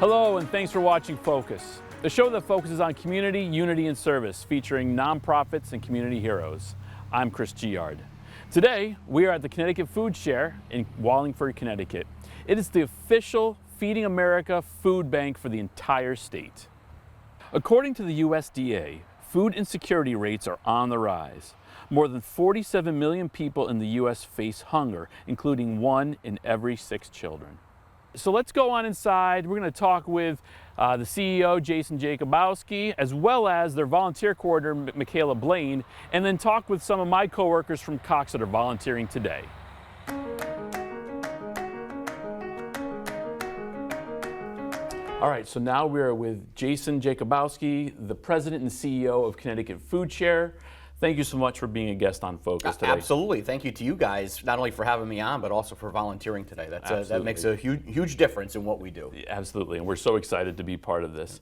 Hello, and thanks for watching Focus, the show that focuses on community, unity, and service, featuring nonprofits and community heroes. I'm Chris Giard. Today, we are at the Connecticut Foodshare in Wallingford, Connecticut. It is the official Feeding America food bank for the entire state. According to the USDA, food insecurity rates are on the rise. More than 47 million people in the U.S. face hunger, including 1 in every 6 children. So let's go on inside. We're going to talk with the CEO, Jason Jakubowski, as well as their volunteer coordinator, Michaela Blain, and then talk with some of my coworkers from Cox that are volunteering today. All right, so now we're with Jason Jakubowski, the president and CEO of Connecticut Foodshare. Thank you so much for being a guest on Focus today. Absolutely. Thank you to you guys, not only for having me on, but also for volunteering today. That makes a huge difference in what we do. Absolutely, and we're so excited to be part of this.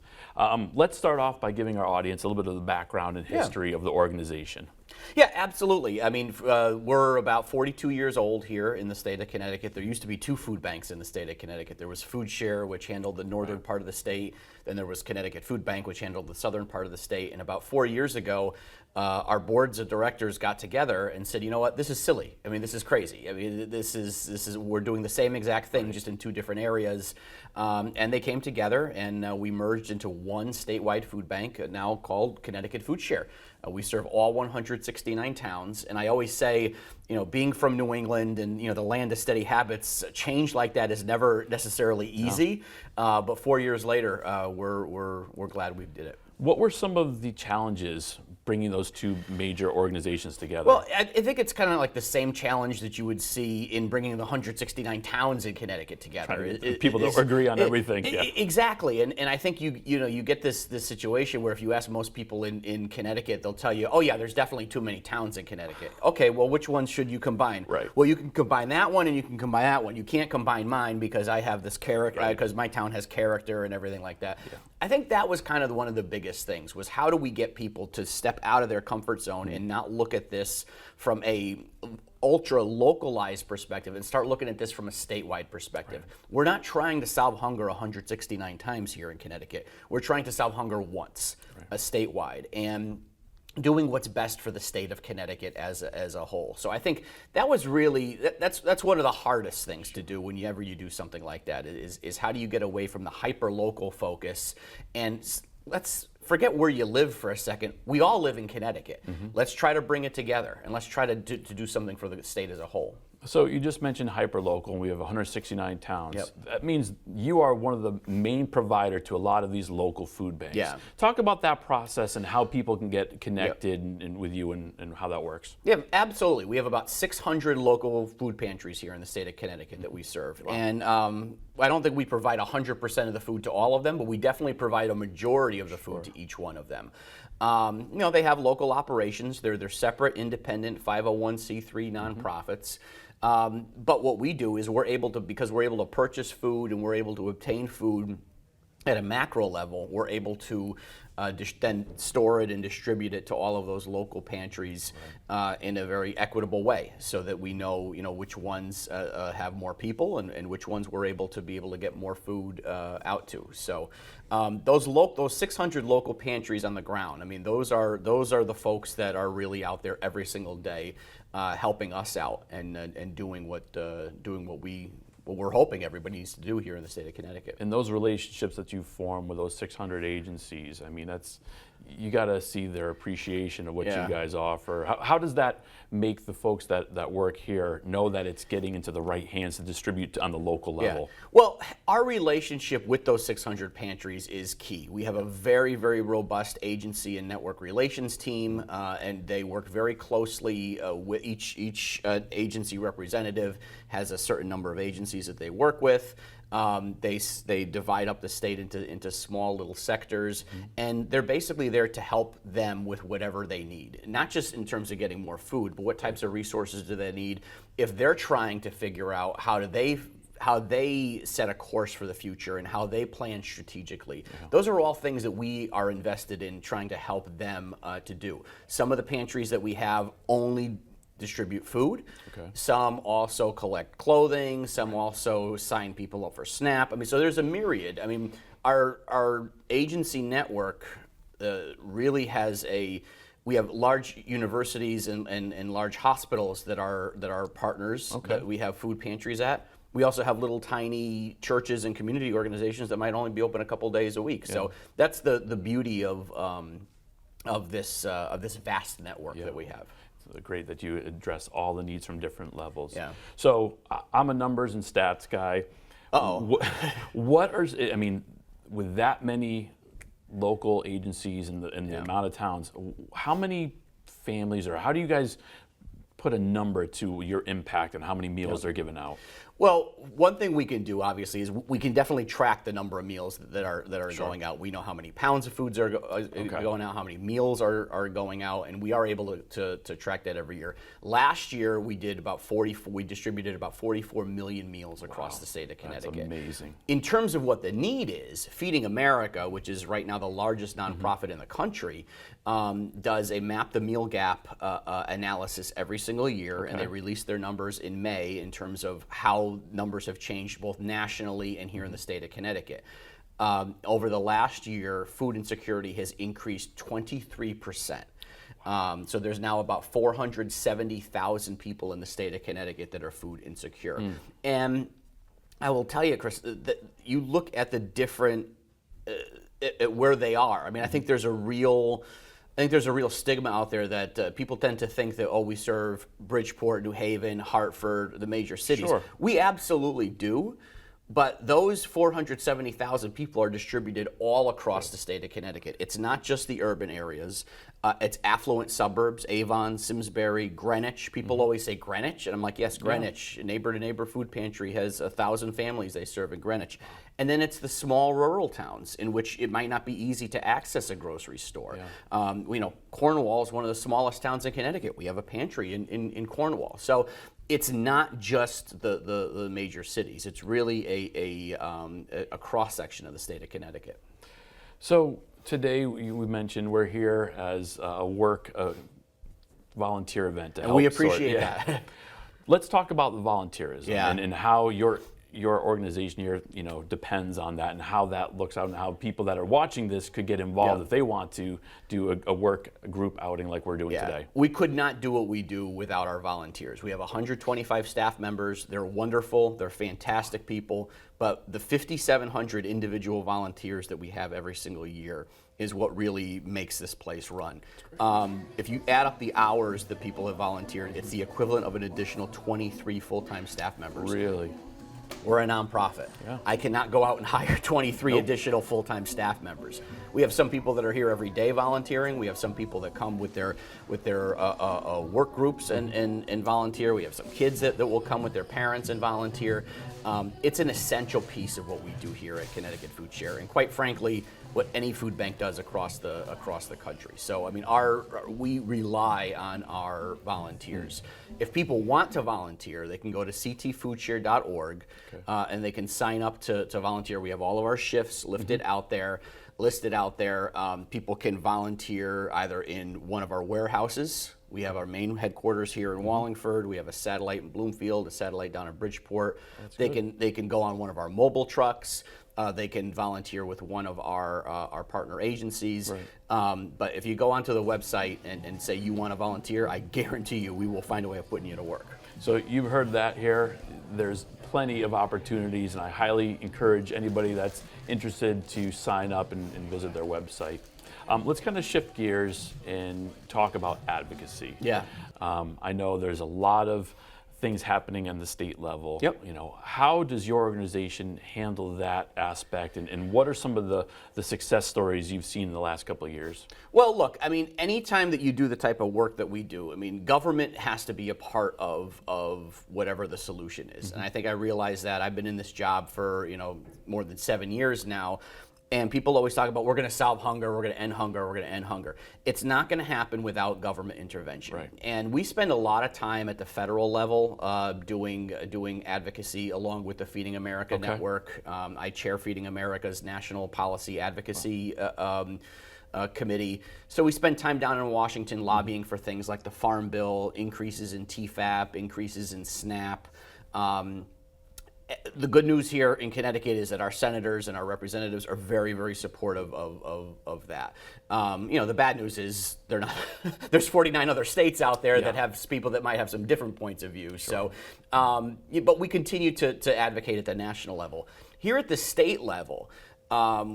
Let's start off by giving our audience a little bit of the background and history of the organization. Yeah, absolutely. I mean, we're about 42 years old here in the state of Connecticut. There used to be 2 food banks in the state of Connecticut. There was Foodshare, which handled the northern part of the state. Then there was Connecticut Food Bank, which handled the southern part of the state. And about 4 years ago, our boards of directors got together and said, you know what, this is silly. I mean, this is crazy. I mean, this is we're doing the same exact thing, just in 2 different areas. And they came together, and we merged into one statewide food bank, now called Connecticut Foodshare. We serve all 169 towns, and I always say, you know, being from New England and, you know, the land of steady habits, change like that is never necessarily easy. No. But 4 years later, we're glad we did it. What were some of the challenges bringing those 2 major organizations together? Well, I think it's kind of like the same challenge that you would see in bringing the 169 towns in Connecticut together. People don't agree on everything. Exactly, and I think you get this situation where if you ask most people in Connecticut, they'll tell you, oh yeah, there's definitely too many towns in Connecticut. Okay, well, which ones should you combine? Right. Well, you can combine that one and you can combine that one. You can't combine mine because I have this character, because my town has character and everything like that. Yeah. I think that was kind of one of the biggest things, was how do we get people to step out of their comfort zone and not look at this from a ultra localized perspective and start looking at this from a statewide perspective. Right. We're not trying to solve hunger 169 times here in Connecticut. We're trying to solve hunger once, statewide, and doing what's best for the state of Connecticut as a whole. So I think that was really, that's one of the hardest things to do whenever you do something like that, is how do you get away from the hyper-local focus, and let's forget where you live for a second. We all live in Connecticut. Mm-hmm. Let's try to bring it together, and let's try to do something for the state as a whole. So you just mentioned hyperlocal, and we have 169 towns. Yep. That means you are one of the main provider to a lot of these local food banks. Yeah. Talk about that process and how people can get connected and with you and how that works. Yeah, absolutely. We have about 600 local food pantries here in the state of Connecticut that we serve. Wow. And I don't think we provide 100% of the food to all of them, but we definitely provide a majority of the food to each one of them. You know, they have local operations. They're separate, independent 501c3 nonprofits. But what we do is because we're able to purchase food and we're able to obtain food at a macro level, we're able to then store it and distribute it to all of those local pantries in a very equitable way, so that we know, which ones have more people and which ones we're able to get more food out to. So those 600 local pantries on the ground, I mean, those are the folks that are really out there every single day helping us out and doing what we're hoping everybody needs to do here in the state of Connecticut. And those relationships that you form with those 600 agencies, I mean, you got to see their appreciation of what you guys offer. How does that make the folks that work here know that it's getting into the right hands to distribute on the local level? Yeah. Well, our relationship with those 600 pantries is key. We have a very, very robust agency and network relations team, and they work very closely with each agency representative has a certain number of agencies that they work with. They divide up the state into small little sectors, and they're basically there to help them with whatever they need. Not just in terms of getting more food, but what types of resources do they need if they're trying to figure out how they set a course for the future and how they plan strategically. Yeah. Those are all things that we are invested in trying to help them to do. Some of the pantries that we have only distribute food. Okay. Some also collect clothing. Some also sign people up for SNAP. I mean, so there's a myriad. I mean, our agency network really has we have large universities and large hospitals that are partners that we have food pantries at. We also have little tiny churches and community organizations that might only be open a couple days a week. So that's the beauty of this vast network that we have. It's great that you address all the needs from different levels. Yeah. So I'm a numbers and stats guy. What are, I mean, with that many local agencies and the amount of towns, how many families, or how do you guys put a number to your impact and how many meals they're giving out? Well, one thing we can do, obviously, is we can definitely track the number of meals that are going out. We know how many pounds of foods are going out, how many meals are going out, and we are able to track that every year. Last year, we distributed about 44 million meals across the state of Connecticut. That's amazing. In terms of what the need is, Feeding America, which is right now the largest nonprofit in the country, does a Map the Meal Gap analysis every single year, and they release their numbers in May in terms of how numbers have changed both nationally and here in the state of Connecticut. Over the last year, food insecurity has increased 23%. So there's now about 470,000 people in the state of Connecticut that are food insecure. And I will tell you, Chris, that you look at the different, at where they are. I mean, I think there's a real stigma out there that people tend to think that, we serve Bridgeport, New Haven, Hartford, the major cities. Sure. We absolutely do, but those 470,000 people are distributed all across the state of Connecticut. It's not just the urban areas. It's affluent suburbs, Avon, Simsbury, Greenwich. People always say Greenwich, and I'm like, yes, Greenwich. Neighbor to Neighbor Food Pantry has 1,000 families they serve in Greenwich. And then it's the small rural towns in which it might not be easy to access a grocery store. Cornwall is one of the smallest towns in Connecticut. We have a pantry in Cornwall. So it's not just the major cities. It's really a cross-section of the state of Connecticut. So today, we mentioned we're here as a volunteer event to help. And we appreciate that. Let's talk about the volunteerism and how your organization here, depends on that and how that looks out and how people that are watching this could get involved if they want to do a work group outing like we're doing today. We could not do what we do without our volunteers. We have 125 staff members. They're wonderful. They're fantastic people. But the 5,700 individual volunteers that we have every single year is what really makes this place run. If you add up the hours that people have volunteered, it's the equivalent of an additional 23 full-time staff members. Really? We're a nonprofit. Yeah. I cannot go out and hire 23 additional full-time staff members. We have some people that are here every day volunteering. We have some people that come with their work groups and volunteer. We have some kids that will come with their parents and volunteer. It's an essential piece of what we do here at Connecticut Foodshare, and quite frankly, what any food bank does across the country. So I mean, we rely on our volunteers. If people want to volunteer, they can go to ctfoodshare.org and they can sign up to volunteer. We have all of our shifts listed out there. People can volunteer either in one of our warehouses. We have our main headquarters here in Wallingford. We have a satellite in Bloomfield, a satellite down in Bridgeport. They can go on one of our mobile trucks. They can volunteer with one of our partner agencies. Right. But if you go onto the website and say you want to volunteer, I guarantee you we will find a way of putting you to work. So you've heard that here. There's plenty of opportunities, and I highly encourage anybody that's interested to sign up and visit their website. Let's kind of shift gears and talk about advocacy. Yeah. I know there's a lot of things happening on the state level. Yep. How does your organization handle that aspect, and what are some of the success stories you've seen in the last couple of years? Well, look, I mean, anytime that you do the type of work that we do, I mean, government has to be a part of whatever the solution is. And I think I realize that. I've been in this job for, more than 7 years now. And people always talk about, we're going to solve hunger, we're going to end hunger, we're going to end hunger. It's not going to happen without government intervention. Right. And we spend a lot of time at the federal level doing advocacy along with the Feeding America Network. I chair Feeding America's National Policy Advocacy Committee. So we spend time down in Washington lobbying for things like the Farm Bill, increases in TFAP, increases in SNAP. the good news here in Connecticut is that our senators and our representatives are very, very supportive of that. The bad news is they're not. There's 49 other states out there that have people that might have some different points of view. Sure. So, but we continue to advocate at the national level. Here at the state level,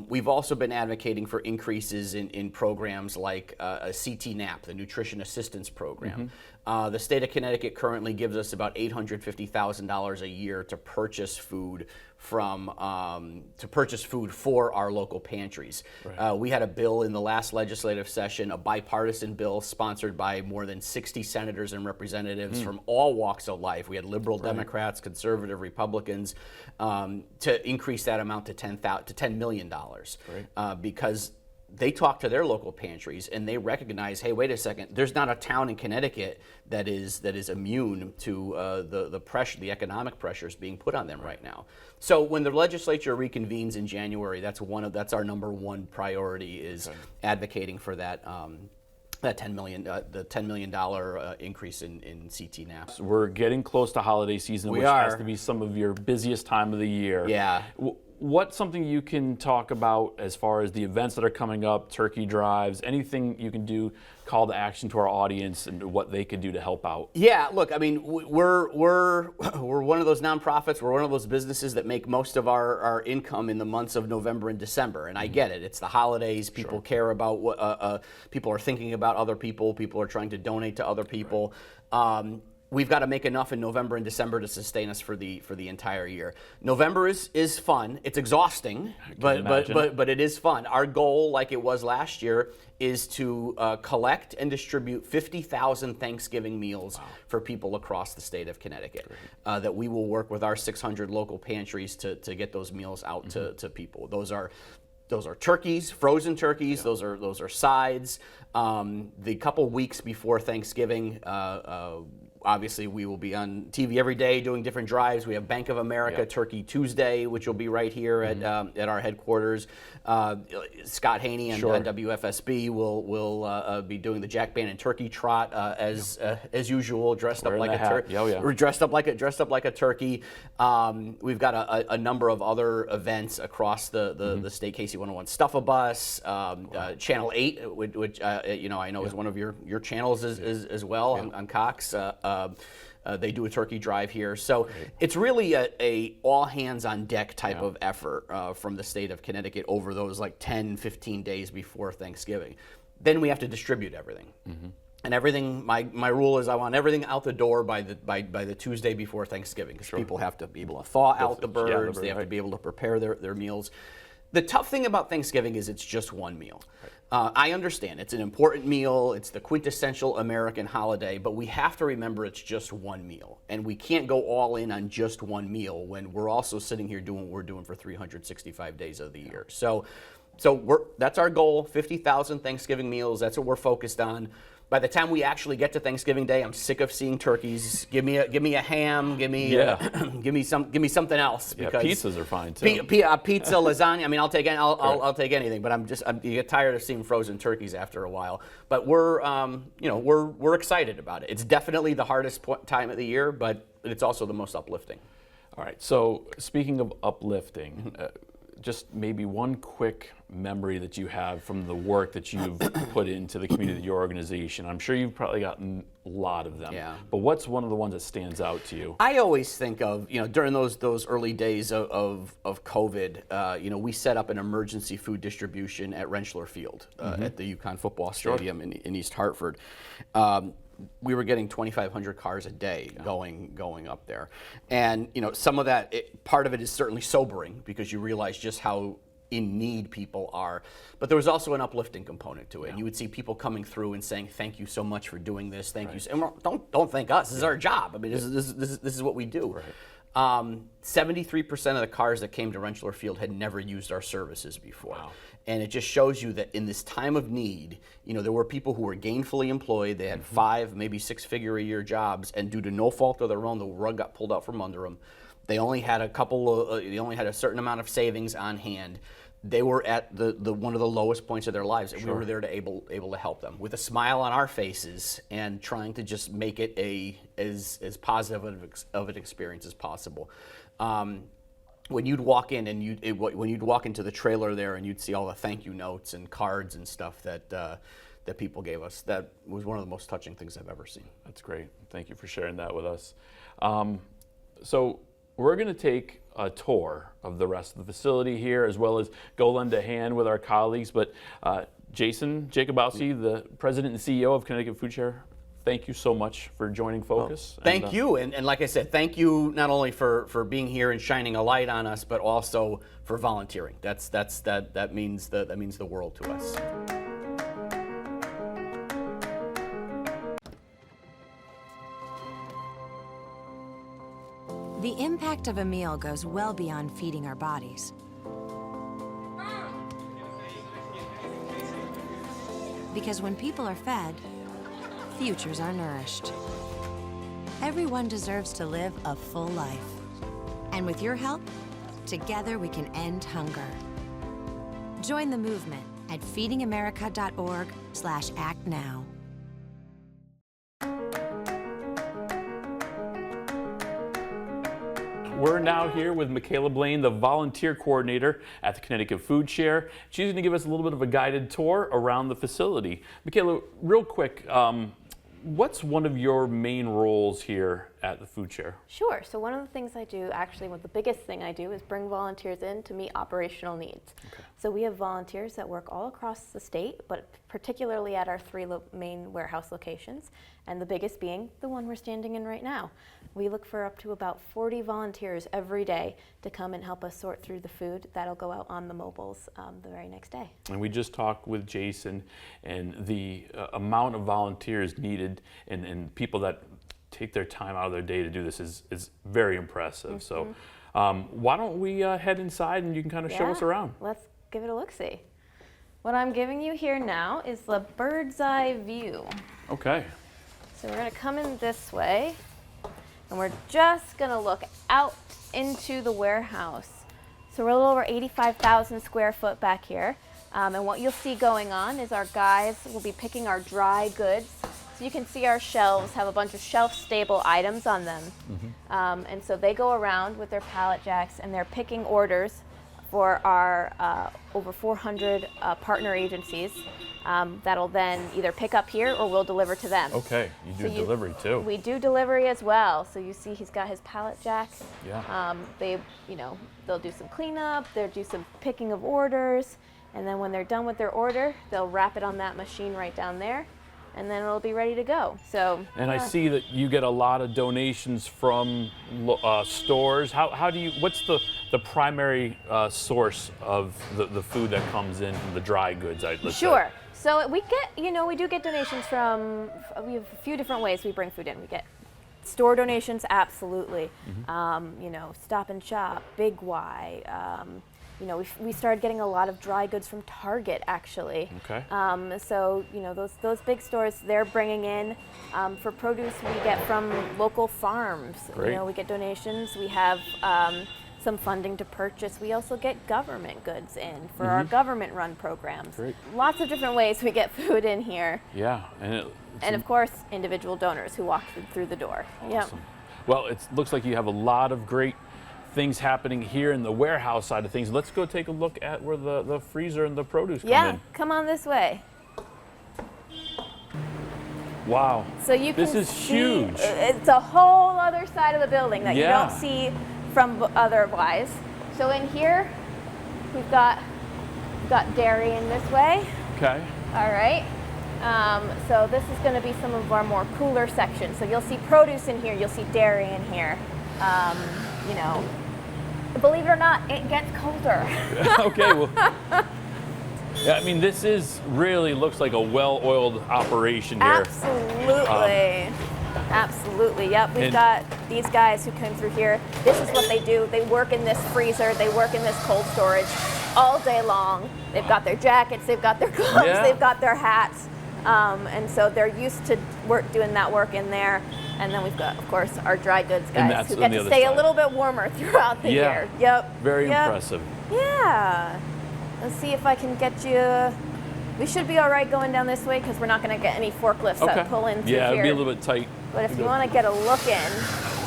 we've also been advocating for increases in programs like a CT NAP, the Nutrition Assistance Program. The state of Connecticut currently gives us about $850,000 a year to purchase food for our local pantries. Right. We had a bill in the last legislative session, a bipartisan bill sponsored by more than 60 senators and representatives from all walks of life. We had liberal Democrats, conservative Republicans, to increase that amount to $10 million, because they talk to their local pantries and they recognize, hey, wait a second, there's not a town in Connecticut that is immune to the economic pressures being put on them right now. So when the legislature reconvenes in January, that's our number one priority is advocating for that. The $10 million increase in CT NAP. We're getting close to holiday season, which has to be some of your busiest time of the year. Yeah. What's something you can talk about as far as the events that are coming up, turkey drives, anything you can do, call to action to our audience and what they could do to help out? Yeah, look, I mean, we're one of those nonprofits, we're one of those businesses that make most of our income in the months of November and December, and I get it. It's the holidays, people care about what, people are thinking about other people are trying to donate to other people. We've got to make enough in November and December to sustain us for the entire year. November is fun. It's exhausting, but it is fun. Our goal, like it was last year, is to collect and distribute 50,000 Thanksgiving meals for people across the state of Connecticut. That we will work with our 600 local pantries to get those meals out to people. Those are turkeys, frozen turkeys. Those are sides. The couple weeks before Thanksgiving, obviously, we will be on TV every day doing different drives. We have Bank of America Turkey Tuesday, which will be right here at our headquarters. Scott Haney and WFSB will be doing the Jack Bannon Turkey Trot as usual, dressed up like a turkey. We're dressed up like a turkey. We've got a number of other events across the state. KC101 Stuff-A-Bus, Channel 8, which I know is one of your channels as well on Cox. They do a turkey drive here. So it's really a all hands on deck type of effort from the state of Connecticut over those like 10, 15 days before Thanksgiving. Then we have to distribute everything. And everything, my rule is I want everything out the door by the Tuesday before Thanksgiving, because people have to be able to thaw out the birds, they have to be able to prepare their meals. The tough thing about Thanksgiving is it's just one meal. I understand it's an important meal, it's the quintessential American holiday, but we have to remember it's just one meal. And we can't go all in on just one meal when we're also sitting here doing what we're doing for 365 days of the year. So that's our goal, 50,000 Thanksgiving meals, that's what we're focused on. By the time we actually get to Thanksgiving Day, I'm sick of seeing turkeys. Give me a ham. Give me something else. Because pizzas are fine too. Pizza, lasagna. I mean, I'll take take anything. But you get tired of seeing frozen turkeys after a while. But we're excited about it. It's definitely the hardest time of the year, but it's also the most uplifting. All right. So speaking of uplifting. Just maybe one quick memory that you have from the work that you've put into the community of your organization. I'm sure you've probably gotten a lot of them. Yeah. But what's one of the ones that stands out to you? I always think of, during those early days of COVID, we set up an emergency food distribution at Rentschler Field at the UConn football stadium in East Hartford. We were getting 2,500 cars a day going up there. And, some of that, part of it is certainly sobering because you realize just how in need people are. But there was also an uplifting component to it. You would see people coming through and saying, thank you so much for doing this. Thank you. And don't thank us. This is our job. I mean, this is what we do. Right. 73% of the cars that came to Rentschler Field had never used our services before. Wow. And it just shows you that in this time of need, there were people who were gainfully employed. They had 5, maybe 6-figure-a-year jobs, and due to no fault of their own, the rug got pulled out from under them. They only had a certain amount of savings on hand. they were at the one of the lowest points of their lives, and we were there to able to help them with a smile on our faces and trying to just make it as positive of an experience as possible. When you'd walk in and when you'd walk into the trailer there and you'd see all the thank you notes and cards and stuff that people gave us, that was one of the most touching things I've ever seen. That's great. Thank you for sharing that with us. So we're going to take a tour of the rest of the facility here, as well as go lend a hand with our colleagues. But Jason Jakubowski, the president and CEO of Connecticut Foodshare, thank you so much for joining Focus. Well, thank you, and like I said, thank you not only for being here and shining a light on us, but also for volunteering. That means the world to us. The impact of a meal goes well beyond feeding our bodies. Because when people are fed, futures are nourished. Everyone deserves to live a full life. And with your help, together we can end hunger. Join the movement at feedingamerica.org/actnow. We're now here with Michaela Blain, the volunteer coordinator at the Connecticut Foodshare. She's going to give us a little bit of a guided tour around the facility. Michaela, real quick, what's one of your main roles here at the Foodshare? Sure. So one of the things I do, actually, the biggest thing I do is bring volunteers in to meet operational needs. Okay. So we have volunteers that work all across the state, but particularly at our three main warehouse locations, and the biggest being the one we're standing in right now. We look for up to about 40 volunteers every day to come and help us sort through the food that'll go out on the mobiles the very next day. And we just talked with Jason, and the amount of volunteers needed and people that take their time out of their day to do this is very impressive. Mm-hmm. So why don't we head inside and you can kind of show us around. Let's give it a look-see. What I'm giving you here now is the bird's eye view. Okay. So we're going to come in this way, and we're just going to look out into the warehouse. So we're a little over 85,000 square foot back here. And what you'll see going on is our guys will be picking our dry goods. So you can see our shelves have a bunch of shelf-stable items on them. Mm-hmm. And so they go around with their pallet jacks and they're picking orders for our over 400 partner agencies that'll then either pick up here or we'll deliver to them. Okay, you do delivery too. We do delivery as well. So you see he's got his pallet jack. Yeah. They'll do some cleanup, they'll do some picking of orders, and then when they're done with their order, they'll wrap it on that machine right down there, and then it'll be ready to go. So. And I see that you get a lot of donations from stores. How do you? What's the primary source of the food that comes in from the dry goods? Let's Sure. say. So we do get donations from. We have a few different ways we bring food in. We get store donations, absolutely. Mm-hmm. Stop and Shop, Big Y. We started getting a lot of dry goods from Target, actually. Okay. So those big stores, they're bringing in for produce. We get from local farms. Great. We get donations. We have some funding to purchase. We also get government goods in for our government-run programs. Great. Lots of different ways we get food in here. Yeah, and of course, individual donors who walk through the door. Awesome. Yep. Well, it looks like you have a lot of great things happening here in the warehouse side of things. Let's go take a look at where the freezer and the produce come in. Yeah, come on this way. Wow. So you can This is see, huge. It's a whole other side of the building that you don't see from otherwise. So in here, we've got dairy in this way. Okay. All right. So this is going to be some of our more cooler sections. So you'll see produce in here. You'll see dairy in here. Believe it or not, it gets colder. Okay. Well. Yeah, I mean, this really looks like a well-oiled operation here. Absolutely. Absolutely. Yep. We've got these guys who come through here. This is what they do. They work in this freezer. They work in this cold storage all day long. They've got their jackets. They've got their gloves. Yeah. They've got their hats. And so they're used to doing that work in there. And then we've got, of course, our dry goods guys who get to stay a little bit warmer throughout the year. Yep. Very impressive. Yeah. Let's see if I can get you. We should be all right going down this way because we're not going to get any forkliifs that pull in through Yeah, here. it'd be a little bit tight. But if you want to get a look in,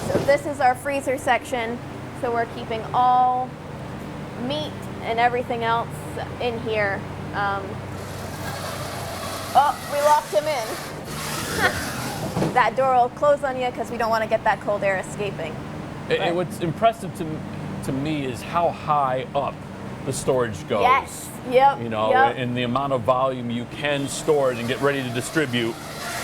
so this is our freezer section. So we're keeping all meat and everything else in here. Oh, we locked him in. That door will close on you because we don't want to get that cold air escaping. And what's impressive to me is how high up the storage goes. Yes. Yep. You know, and the amount of volume you can store it and get ready to distribute.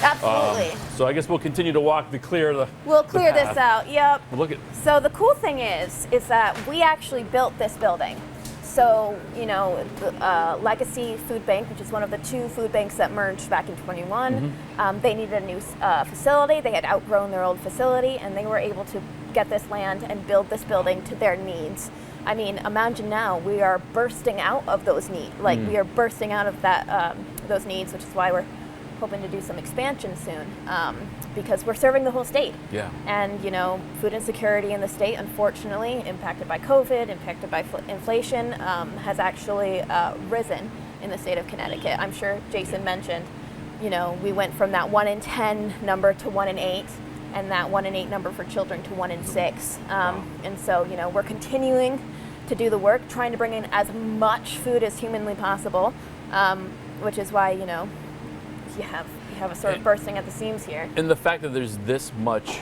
Absolutely. So I guess we'll continue to walk to clear the. We'll clear this out. Yep. Look at. So the cool thing is that we actually built this building. So, you know, the Legacy Food Bank, which is one of the 2 food banks that merged back in 21, they needed a new facility. They had outgrown their old facility, and they were able to get this land and build this building to their needs. I mean, imagine now we are bursting out of those needs. Like we are bursting out of that those needs, which is why we're hoping to do some expansion soon, because we're serving the whole state. Yeah. And you know, food insecurity in the state, unfortunately, impacted by COVID, impacted by inflation, has actually risen in the state of Connecticut. I'm sure Jason mentioned, you know, we went from that 1 in 10 number to 1 in 8. And that 1 in 8 number for children to 1 in 6. And so, you know, we're continuing to do the work, trying to bring in as much food as humanly possible, which is why, you know, you have a sort of bursting at the seams here. And the fact that there's this much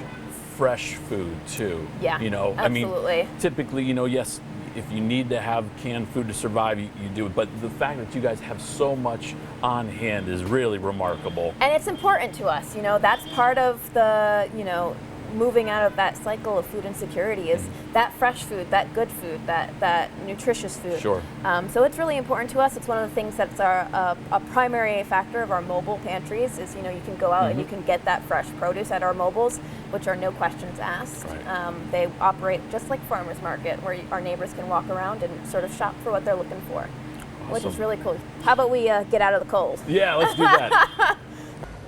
fresh food too. Yeah, you know, absolutely. I mean, typically, you know, yes, if you need to have canned food to survive, you do it. But the fact that you guys have so much on hand is really remarkable. And it's important to us, you know, that's part of the, you know, moving out of that cycle of food insecurity is that fresh food, that good food, that nutritious food. Sure. So it's really important to us. It's one of the things that's a primary factor of our mobile pantries is, you know, you can go out and you can get that fresh produce at our mobiles, which are no questions asked. Right. They operate just like farmers market, where our neighbors can walk around and sort of shop for what they're looking for, which is really cool. How about we get out of the cold? Yeah, let's do that.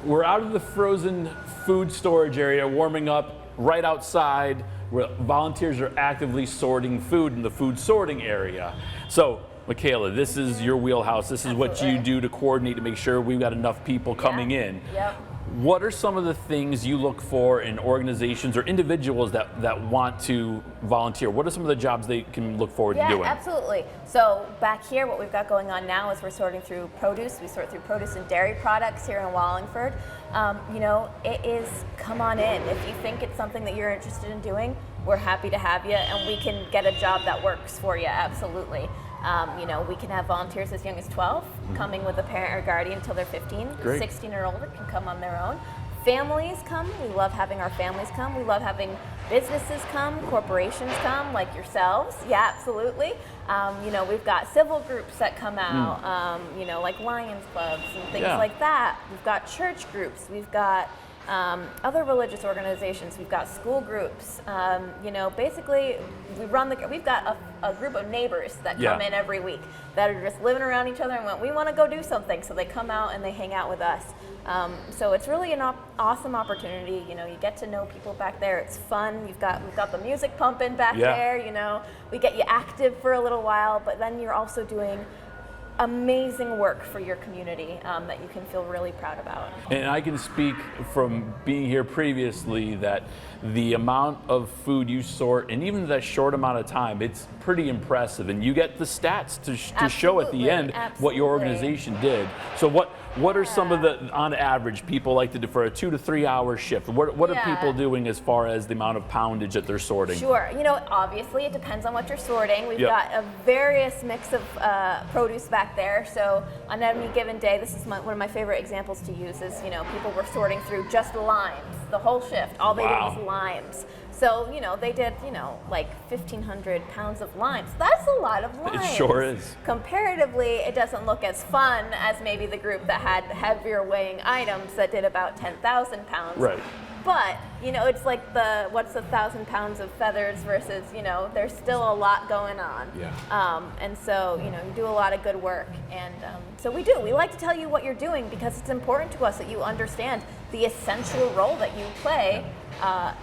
We're out of the frozen food storage area, warming up right outside where volunteers are actively sorting food in the food sorting area. So, Michaela, this is your wheelhouse. This is what you do to coordinate to make sure we've got enough people coming in. Yep. What are some of the things you look for in organizations or individuals that want to volunteer? What are some of the jobs they can look forward to doing? Yeah, absolutely. So back here, what we've got going on now is we're sorting through produce. We sort through produce and dairy products here in Wallingford. You know, it is, come on in. If you think it's something that you're interested in doing, we're happy to have you, and we can get a job that works for you, absolutely. You know, we can have volunteers as young as 12 coming with a parent or guardian until they're 15. Great. 16 or older can come on their own. Families come. We love having our families come. We love having businesses come, corporations come, like yourselves. Yeah, absolutely. You know, we've got civil groups that come out, you know, like Lions clubs and things like that. We've got church groups. We've got other religious organizations. We've got school groups. You know, basically, we've got a group of neighbors that come in every week that are just living around each other and went, we want to go do something. So they come out and they hang out with us. So it's really an awesome opportunity. You know, you get to know people back there. It's fun. We've got the music pumping back there. You know, we get you active for a little while, but then you're also doing amazing work for your community that you can feel really proud about. And I can speak from being here previously that the amount of food you sort, and even that short amount of time, it's pretty impressive. And you get the stats to show at the end what your organization did. So what are some of the, on average, people like to do for a 2 to 3 hour shift? What are people doing as far as the amount of poundage that they're sorting? Sure. You know, obviously it depends on what you're sorting. We've got a various mix of produce back there. So on any given day, this is one of my favorite examples to use is, you know, people were sorting through just limes the whole shift. All they did was limes. So, you know, they did, you know, like 1,500 pounds of limes. That's a lot of limes. It sure is. Comparatively, it doesn't look as fun as maybe the group that had heavier weighing items that did about 10,000 pounds. Right. But, you know, it's like what's 1,000 pounds of feathers versus, you know, there's still a lot going on. Yeah. And so, you know, you do a lot of good work. And so we do. We like to tell you what you're doing because it's important to us that you understand the essential role that you play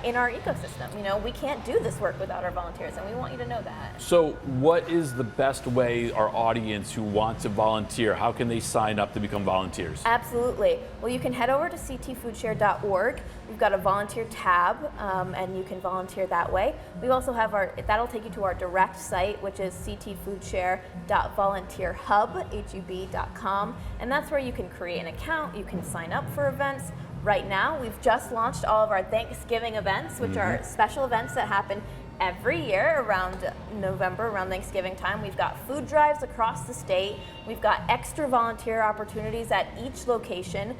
in our ecosystem. You know, we can't do this work without our volunteers, and we want you to know that. So what is the best way our audience who wants to volunteer, how can they sign up to become volunteers? Absolutely. Well, you can head over to ctfoodshare.org. We've got a volunteer tab, and you can volunteer that way. We also have that'll take you to our direct site, which is ctfoodshare.volunteerhub.com, and that's where you can create an account, you can sign up for events. Right now, we've just launched all of our Thanksgiving events, which are special events that happen every year around November, around Thanksgiving time. We've got food drives across the state. We've got extra volunteer opportunities at each location.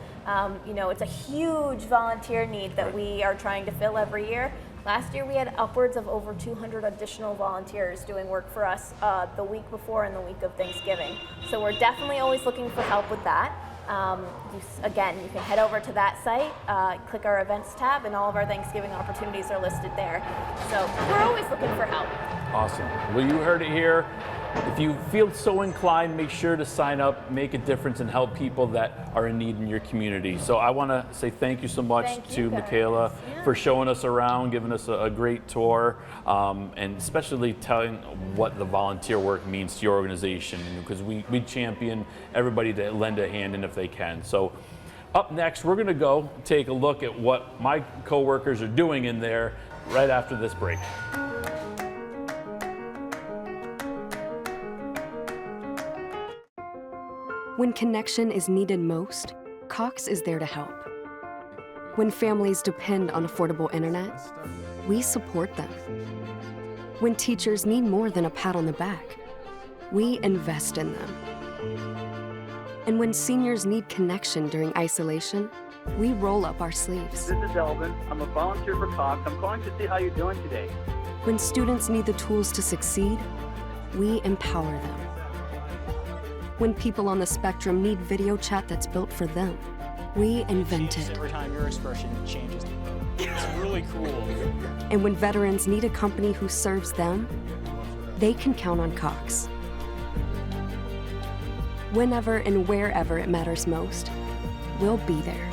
You know, it's a huge volunteer need that we are trying to fill every year. Last year we had upwards of over 200 additional volunteers doing work for us the week before and the week of Thanksgiving. So we're definitely always looking for help with that. Again, you can head over to that site, click our events tab, and all of our Thanksgiving opportunities are listed there. So we're always looking for help. Awesome. Well, you heard it here. If you feel so inclined, make sure to sign up, make a difference, and help people that are in need in your community. So I want to say thank you so much to Michaela for showing us around, giving us a great tour, and especially telling what the volunteer work means to your organization, because we champion everybody to lend a hand in if they can. So up next, we're going to go take a look at what my coworkers are doing in there right after this break. When connection is needed most, Cox is there to help. When families depend on affordable internet, we support them. When teachers need more than a pat on the back, we invest in them. And when seniors need connection during isolation, we roll up our sleeves. This is Elvin. I'm a volunteer for Cox. I'm calling to see how you're doing today. When students need the tools to succeed, we empower them. When people on the spectrum need video chat that's built for them, we invent it. Every time your expression changes. It's really cool. And when veterans need a company who serves them, they can count on Cox. Whenever and wherever it matters most, we'll be there.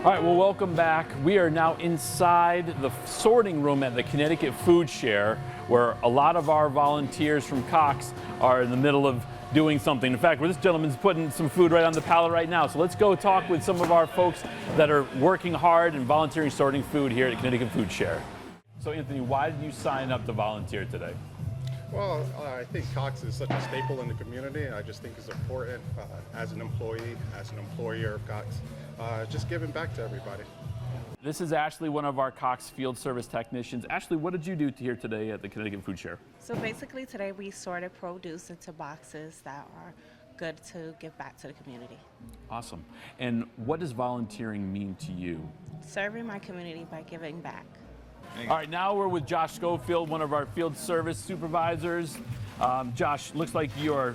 All right, well, welcome back. We are now inside the sorting room at the Connecticut Foodshare, where a lot of our volunteers from Cox are in the middle of doing something. In fact, this gentleman's putting some food right on the pallet right now. So let's go talk with some of our folks that are working hard and volunteering sorting food here at Connecticut Foodshare. So Anthony, why did you sign up to volunteer today? Well, I think Cox is such a staple in the community. I just think it's important as an employee, as an employer of Cox, just giving back to everybody. This is Ashley, one of our Cox field service technicians. Ashley, what did you do here today at the Connecticut Foodshare? So basically today we sorted produce into boxes that are good to give back to the community. Awesome. And what does volunteering mean to you? Serving my community by giving back. All right, now we're with Josh Schofield, one of our field service supervisors. Josh, looks like you're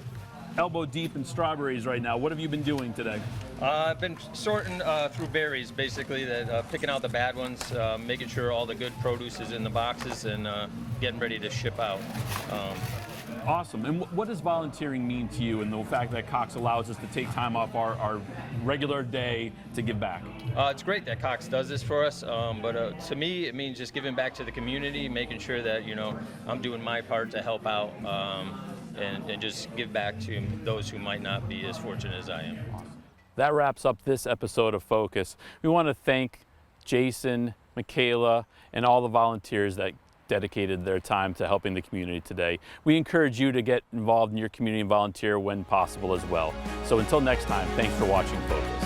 elbow deep in strawberries right now. What have you been doing today? I've been sorting through berries, basically, picking out the bad ones, making sure all the good produce is in the boxes, and getting ready to ship out. Awesome. And what does volunteering mean to you, and the fact that Cox allows us to take time off our regular day to give back? It's great that Cox does this for us, but to me it means just giving back to the community, making sure that I'm doing my part to help out and just give back to those who might not be as fortunate as I am. That wraps up this episode of Focus. We want to thank Jason, Michaela, and all the volunteers that dedicated their time to helping the community today. We encourage you to get involved in your community and volunteer when possible as well. So until next time, thanks for watching Focus.